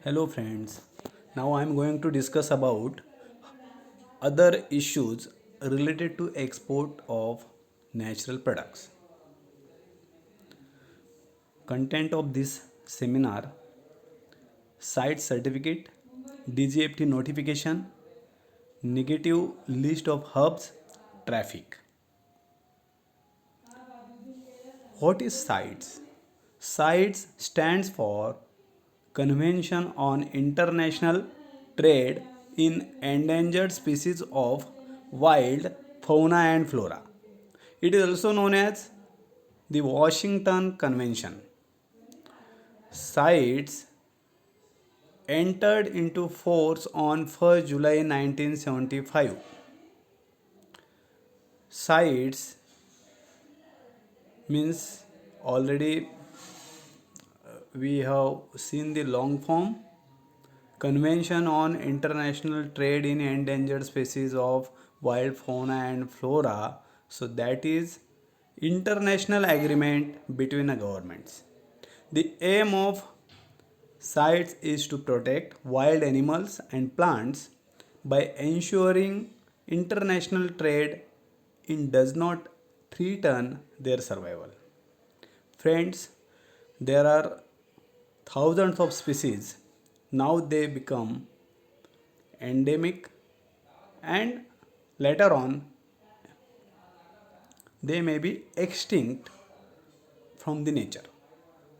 Hello friends. Now I am going to discuss about other issues related to export of natural products. Content of this seminar: site certificate, DGFT notification, negative list of hubs, traffic. What is CITES? CITES stands for Convention on International Trade in Endangered Species of Wild Fauna and Flora. It is also known as the Washington Convention. CITES entered into force on 1st July 1975. CITES means already we have seen the long form Convention on International Trade in Endangered Species of Wild Fauna and Flora. So that is international agreement between the governments. The aim of CITES is to protect wild animals and plants by ensuring international trade in does not threaten their survival. Friends, there are thousands of species. Now they become endemic and later on they may be extinct from the nature.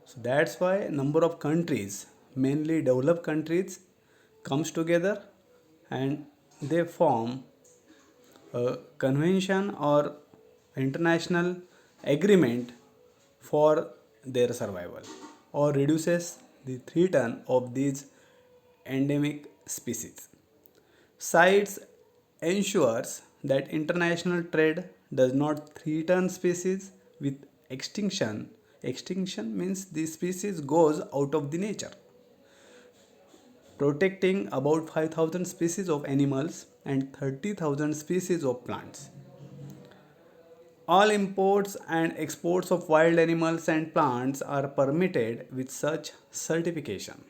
So that's why number of countries, mainly developed countries, comes together and they form a convention or international agreement for their survival or reduces the threat of these endemic species. CITES ensures that international trade does not threaten species with extinction. Extinction means the species goes out of the nature, protecting about 5,000 species of animals and 30,000 species of plants. All imports and exports of wild animals and plants are permitted with such certification.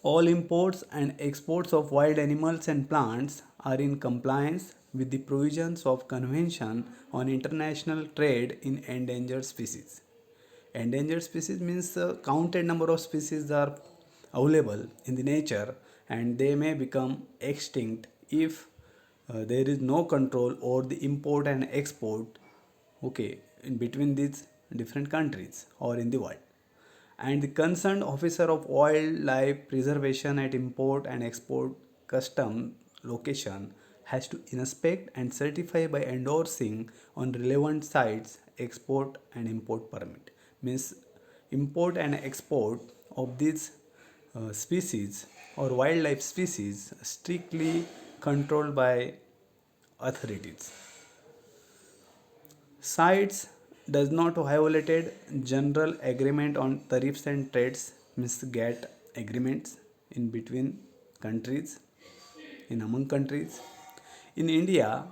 All imports and exports of wild animals and plants are in compliance with the provisions of Convention on International Trade in Endangered Species. Endangered species means counted number of species are available in the nature and they may become extinct if there is no control over the import and export, okay, in between these different countries or in the world. And the concerned officer of wildlife preservation at import and export custom location has to inspect and certify by endorsing on relevant sites export and import permit. Means import and export of these species or wildlife species strictly controlled by authorities. CITES does not violated general agreement on tariffs and trades, means GATT agreements in between countries, in among countries. In India,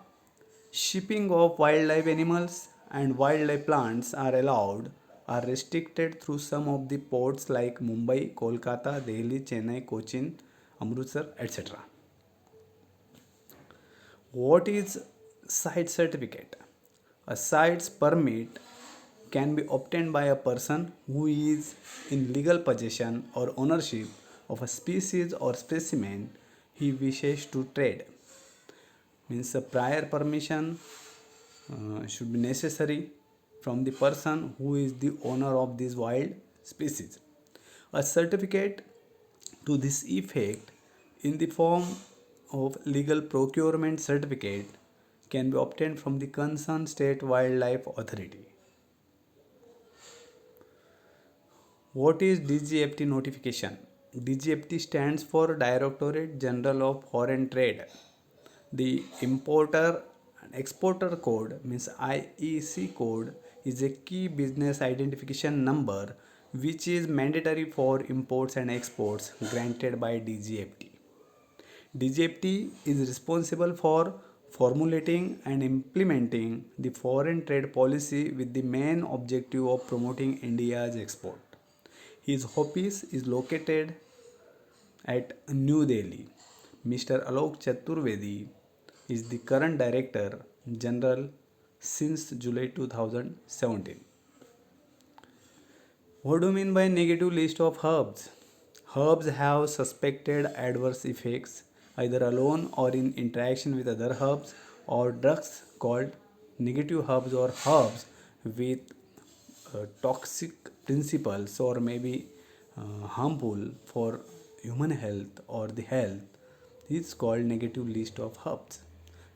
shipping of wildlife animals and wildlife plants are restricted through some of the ports like Mumbai, Kolkata, Delhi, Chennai, Cochin, Amritsar, etc. What is site certificate? A site's permit can be obtained by a person who is in legal possession or ownership of a species or specimen he wishes to trade. Means a prior permission should be necessary from the person who is the owner of this wild species. A certificate to this effect in the form of legal procurement certificate can be obtained from the concerned state wildlife authority. What is DGFT notification? DGFT stands for Directorate General of Foreign Trade. The Importer and Exporter Code means IEC code is a key business identification number which is mandatory for imports and exports granted by DGFT. DGFT is responsible for formulating and implementing the foreign trade policy with the main objective of promoting India's export. His office is located at New Delhi. Mr. Alok Chaturvedi is the current Director General since July 2017. What do you mean by negative list of herbs? Herbs have suspected adverse effects either alone or in interaction with other herbs or drugs called negative herbs or herbs with toxic principles or maybe harmful for human health or the health is called negative list of herbs.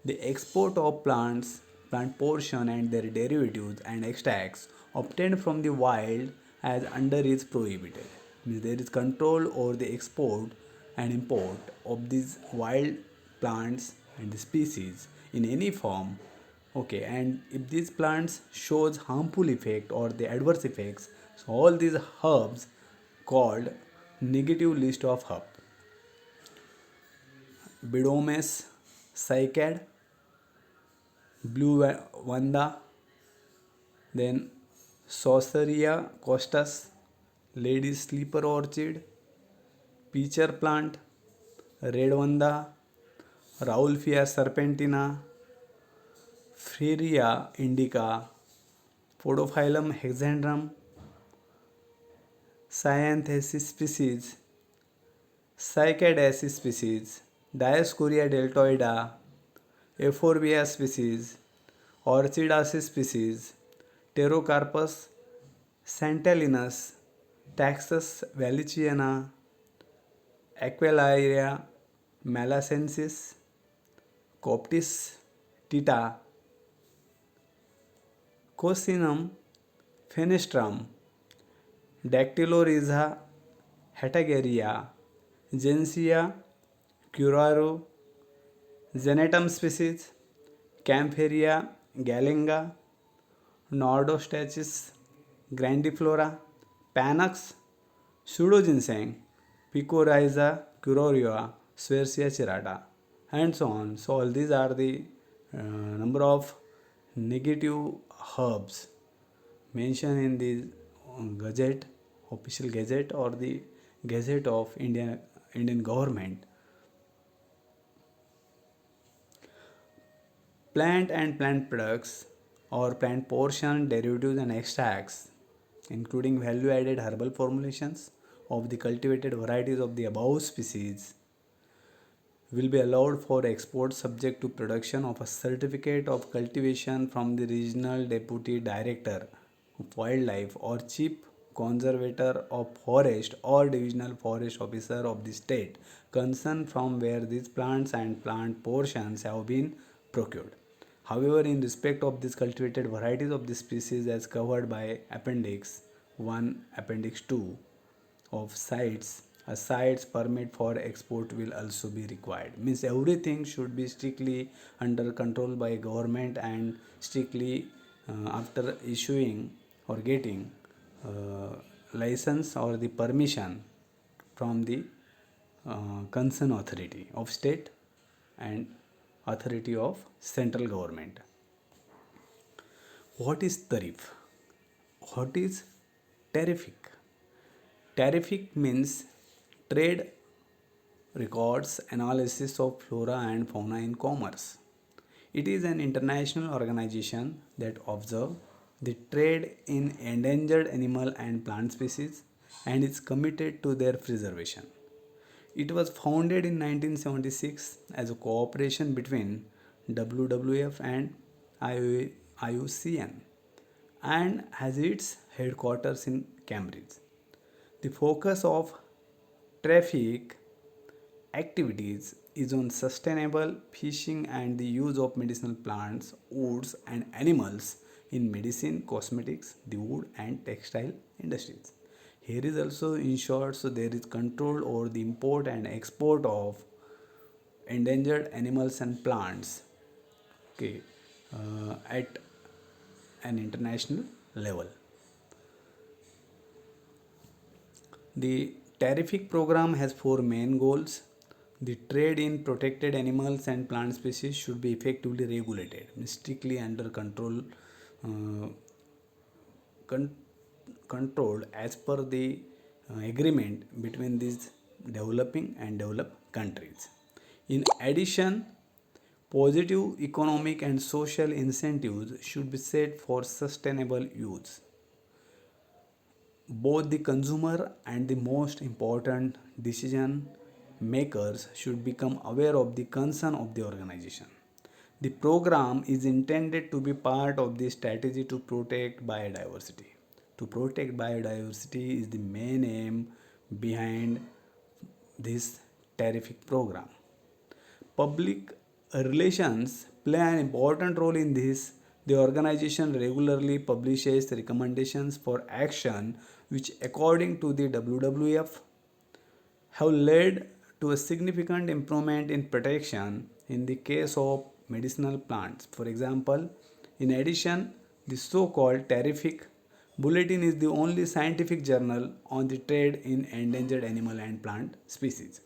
The export of plants, plant portion and their derivatives and extracts obtained from the wild as under is prohibited. Means there is control over the export and import of these wild plants and the species in any form. Okay, and if these plants shows harmful effect or the adverse effects, so all these herbs called negative list of herb. Bidomes cycad, blue vanda, then Sauceria costus, ladies sleeper orchid, peacher plant, red vanda, Raulfia serpentina, Freeria indica, Podophyllum hexandrum, Cyanthus species, Cycadaceae species, Dioscorea deltoida, Euphorbia species, Orchidaceae species, Pterocarpus santalinus, Taxus valiciana, Aquilaria malacensis, Coptis tita, Coccinum fenestrum, Dactylorhiza hetageria, Gensia curaro, Zenetum species, Campharia gallenga, Nordostachys grandiflora, Panax, Pseudoginseng, Picorrhiza curoria, Swersia cirata, and so on. So all these are the number of negative herbs mentioned in the gazette, official gazette or the gazette of Indian government. Plant and plant products or plant portion, derivatives and extracts, including value added herbal formulations of the cultivated varieties of the above species, will be allowed for export subject to production of a certificate of cultivation from the regional deputy director of wildlife or chief conservator of forest or divisional forest officer of the state concerned from where these plants and plant portions have been procured. However, in respect of these cultivated varieties of the species as covered by Appendix 1, Appendix 2 of sites, a sites permit for export will also be required. Means everything should be strictly under control by government and strictly after issuing or getting license or the permission from the concerned authority of state and authority of central government. What is tariff? What is tarific? Tarific means trade records analysis of flora and fauna in commerce. It is an international organization that observes the trade in endangered animal and plant species and is committed to their preservation. It was founded in 1976 as a cooperation between WWF and IUCN and has its headquarters in Cambridge. The focus of traffic activities is on sustainable fishing and the use of medicinal plants, woods, and animals in medicine, cosmetics, the wood, and textile industries. Here is also ensured so there is control over the import and export of endangered animals and plants. Okay, at an international level. The tarific program has four main goals. The trade in protected animals and plant species should be effectively regulated, strictly under uh, controlled as per the agreement between these developing and developed countries. In addition, positive economic and social incentives should be set for sustainable use. Both the consumer and the most important decision makers should become aware of the concern of the organization. The program is intended to be part of the strategy to protect biodiversity. To protect biodiversity is the main aim behind this terrific program. Public relations play an important role in this. The organization regularly publishes recommendations for action which, according to the WWF, have led to a significant improvement in protection in the case of medicinal plants. For example, in addition, the so called Terrific Bulletin is the only scientific journal on the trade in endangered animal and plant species.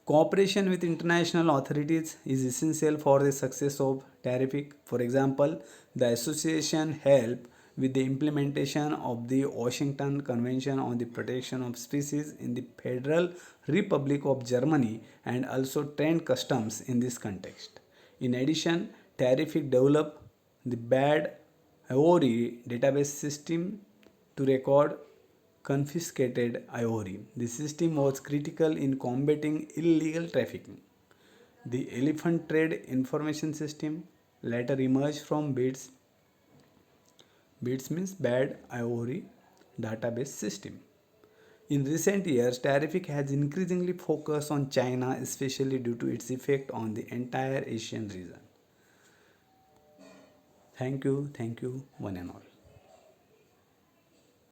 Cooperation with international authorities is essential for the success of Terrific. For example, the association helped with the implementation of the Washington Convention on the Protection of Species in the Federal Republic of Germany and also trained customs in this context. In addition, Terrific developed the BAD ivory database system to record confiscated ivory. The system was critical in combating illegal trafficking. The elephant trade information system later emerged from BITS means bad ivory database system. In recent years, Terrific has increasingly focused on China, especially due to its effect on the entire Asian region. Thank you, one and all.